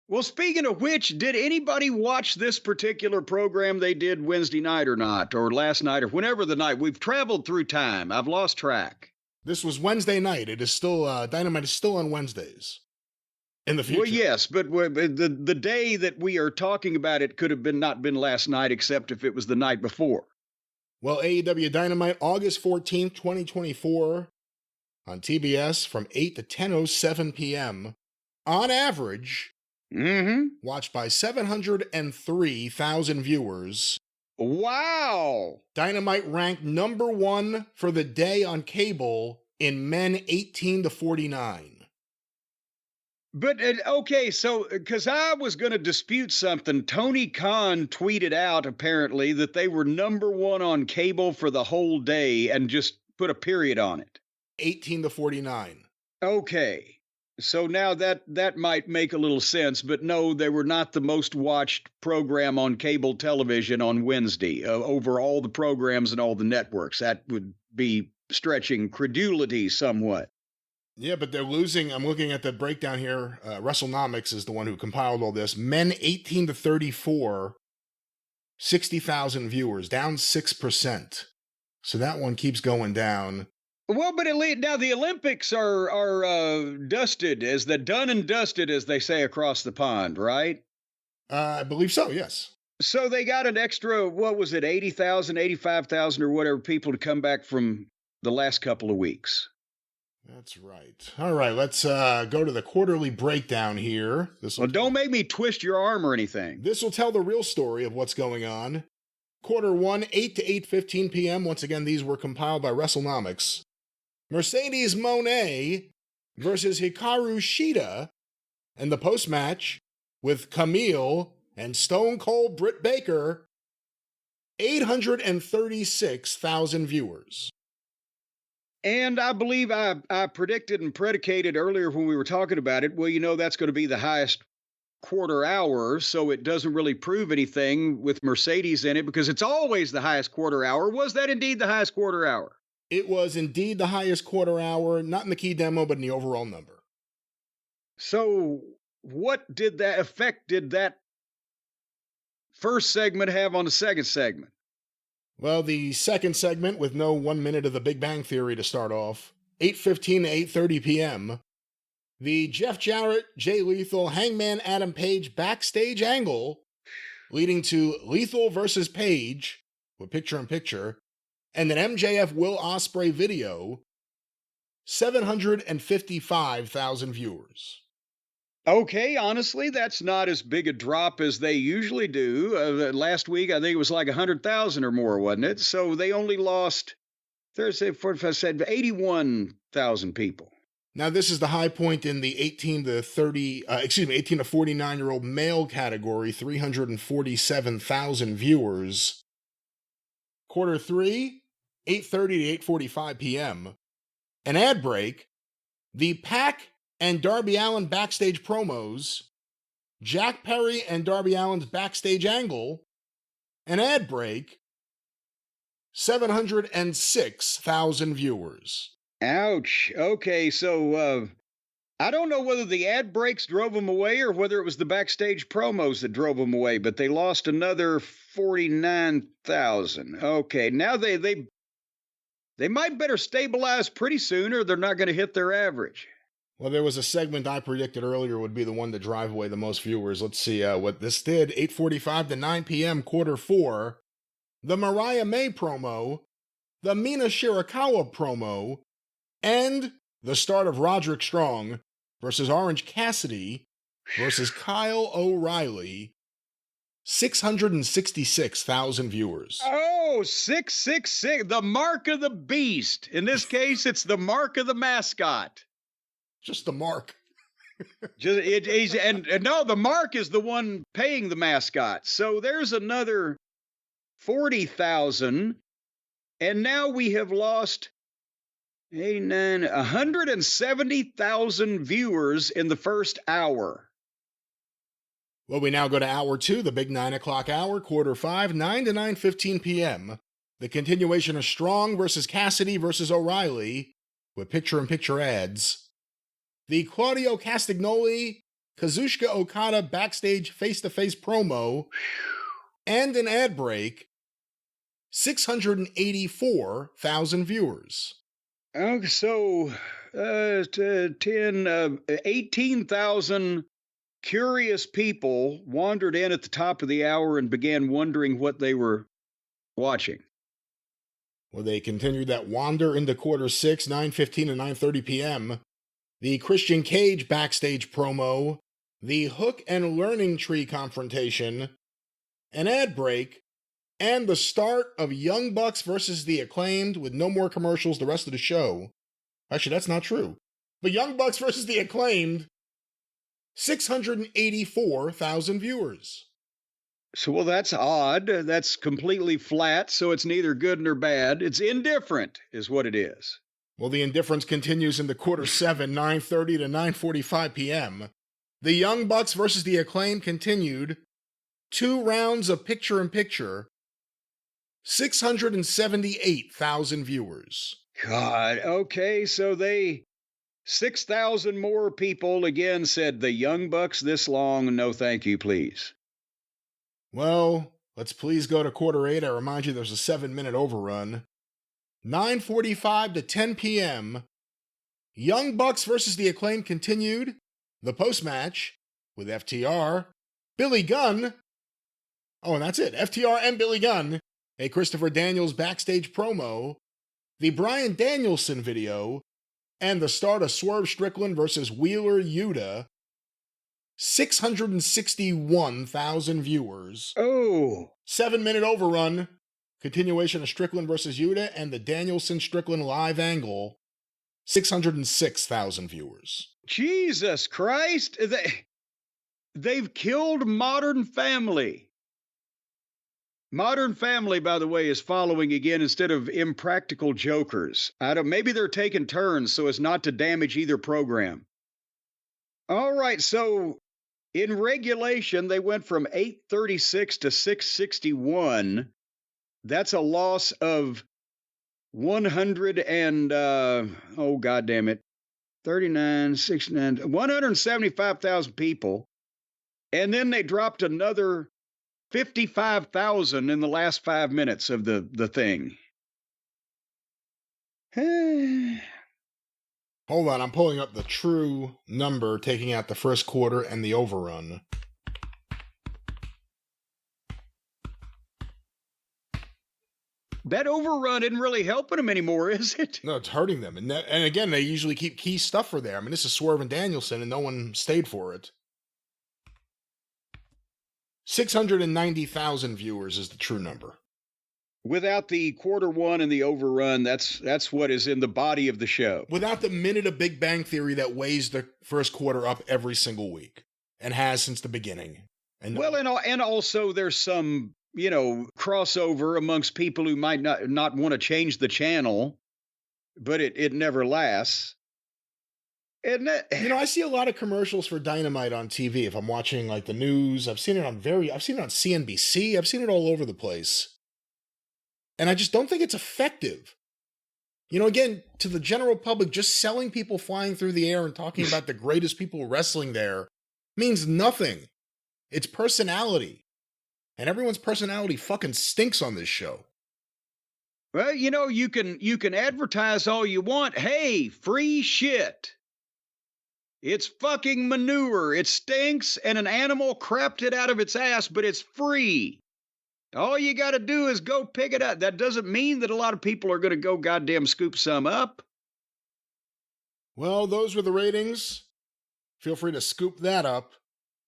Well, speaking of which, did anybody watch this particular program they did Wednesday night or not, or last night, or whenever the night? We've traveled through time. I've lost track. This was Wednesday night. It is still, Dynamite is still on Wednesdays in the Well, future. yes, but the day that we are talking about it could have been not been last night, except if it was the night before. Well, AEW Dynamite, August 14th, 2024, on TBS from 8 to 10:07 p.m. On average, watched by 703,000 viewers. Wow. Dynamite ranked number one for the day on cable in men 18 to 49. But okay, so because I was going to dispute something, Tony Khan tweeted out apparently that they were number one on cable for the whole day and just put a period on it. 18 to 49. Okay. So now that might make a little sense, but no, they were not the most watched program on cable television on Wednesday over all the programs and all the networks. That would be stretching credulity somewhat. Yeah, but they're losing. I'm looking at the breakdown here. WrestleNomics is the one who compiled all this. Men 18 to 34, 60,000 viewers, down 6%. So that one keeps going down. Well, but now the Olympics are dusted, done and dusted, as they say across the pond, right? I believe so, yes. So they got an extra, what was it, 80,000, 85,000 or whatever people to come back from the last couple of weeks. That's right. All right, let's go to the quarterly breakdown here. Well, don't make me twist your arm or anything. This will tell the real story of what's going on. Quarter 1, 8 to 8:15 p.m. Once again, these were compiled by WrestleNomics. Mercedes Moné versus Hikaru Shida, and the post-match with Camille and Stone Cold Britt Baker, 836,000 viewers. And I believe I predicted and predicated earlier when we were talking about it, well, that's going to be the highest quarter hour, so it doesn't really prove anything with Mercedes in it because it's always the highest quarter hour. Was that indeed the highest quarter hour? It was indeed the highest quarter hour, not in the key demo, but in the overall number. So what effect did that first segment have on the second segment? Well, the second segment, with no 1 minute of the Big Bang Theory to start off, 8:15 to 8:30 p.m., the Jeff Jarrett, Jay Lethal, Hangman Adam Page backstage angle, leading to Lethal versus Page, with picture-in-picture, and an MJF Will Ospreay video, 755,000 viewers. Okay, honestly, that's not as big a drop as they usually do. Last week, I think it was like 100,000 or more, wasn't it? So they only lost, Thursday, 45, said 81,000 people. Now, this is the high point in the 18 to 49-year-old male category, 347,000 viewers. Quarter 3, 8:30 to 8:45 p.m. An ad break, the Pac and Darby Allin backstage promos, Jack Perry and Darby Allin's backstage angle, an ad break, 706,000 viewers. Ouch. Okay, so I don't know whether the ad breaks drove them away or whether it was the backstage promos that drove them away, but they lost another 49,000. Okay, now they might better stabilize pretty soon or they're not going to hit their average. Well, there was a segment I predicted earlier would be the one to drive away the most viewers. Let's see what this did. 8:45 to 9 p.m., quarter 4. The Mariah May promo, the Mina Shirakawa promo, and the start of Roderick Strong versus Orange Cassidy versus Kyle O'Reilly. 666,000 viewers. Oh, 666, the mark of the beast. In this case, it's the mark of the mascot. Just the mark. No, the mark is the one paying the mascot. So there's another 40,000. And now we have lost 170,000 viewers in the first hour. Well, we now go to hour 2, the big 9 o'clock hour, quarter 5, 9 to 9:15 p.m. The continuation of Strong versus Cassidy versus O'Reilly with picture-in-picture ads. The Claudio Castagnoli Kazuchika Okada backstage face-to-face promo, and an ad break, 684,000 viewers. So 18,000 curious people wandered in at the top of the hour and began wondering what they were watching. Well, they continued that wander into quarter 6, 9:15 and 9:30 p.m. The Christian Cage backstage promo, the Hook and Learning Tree confrontation, an ad break, and the start of Young Bucks versus the Acclaimed with no more commercials the rest of the show. Actually, that's not true. But Young Bucks versus the Acclaimed, 684,000 viewers. So, well, that's odd. That's completely flat, so it's neither good nor bad. It's indifferent, is what it is. Well, the indifference continues into quarter 7, 9:30 to 9:45 p.m. The Young Bucks versus the Acclaim continued. 2 rounds of picture-in-picture. 678,000 viewers. God, okay, so 6,000 more people again said the Young Bucks this long, no thank you, please. Well, let's please go to quarter 8. I remind you there's a 7-minute overrun. 9:45 to 10 p.m. Young Bucks versus the Acclaim continued. The post-match with FTR, Billy Gunn. Oh, and that's it. FTR and Billy Gunn. A Christopher Daniels backstage promo. The Bryan Danielson video. And the start of Swerve Strickland versus Wheeler Yuta. 661,000 viewers. Oh. 7-minute overrun. Continuation of Strickland versus Yuta and the Danielson-Strickland live angle. 606,000 viewers. Jesus Christ. They've killed Modern Family. Modern Family, by the way, is following again instead of Impractical Jokers. Maybe they're taking turns so as not to damage either program. All right, so in regulation, they went from 836 to 661. That's a loss of 100 and, oh, God damn it, 39, 69, 175,000 people. And then they dropped another 55,000 in the last 5 minutes of the thing. Hold on, I'm pulling up the true number, taking out the first quarter and the overrun. That overrun isn't really helping them anymore, is it? No, it's hurting them. And again, they usually keep key stuff for there. I mean, this is Swerve and Danielson, and no one stayed for it. 690,000 viewers is the true number. Without the quarter 1 and the overrun, that's what is in the body of the show. Without the minute of Big Bang Theory that weighs the first quarter up every single week, and has since the beginning. And also there's some, crossover amongst people who might not want to change the channel, but it never lasts. Isn't it? I see a lot of commercials for Dynamite on TV. If I'm watching like the news, I've seen it on CNBC. I've seen it all over the place. And I just don't think it's effective. Again, to the general public, just selling people flying through the air and talking about the greatest people wrestling there means nothing. It's personality. And everyone's personality fucking stinks on this show. Well, you can advertise all you want. Hey, free shit. It's fucking manure. It stinks and an animal crapped it out of its ass, but it's free. All you got to do is go pick it up. That doesn't mean that a lot of people are going to go goddamn scoop some up. Well, those were the ratings. Feel free to scoop that up.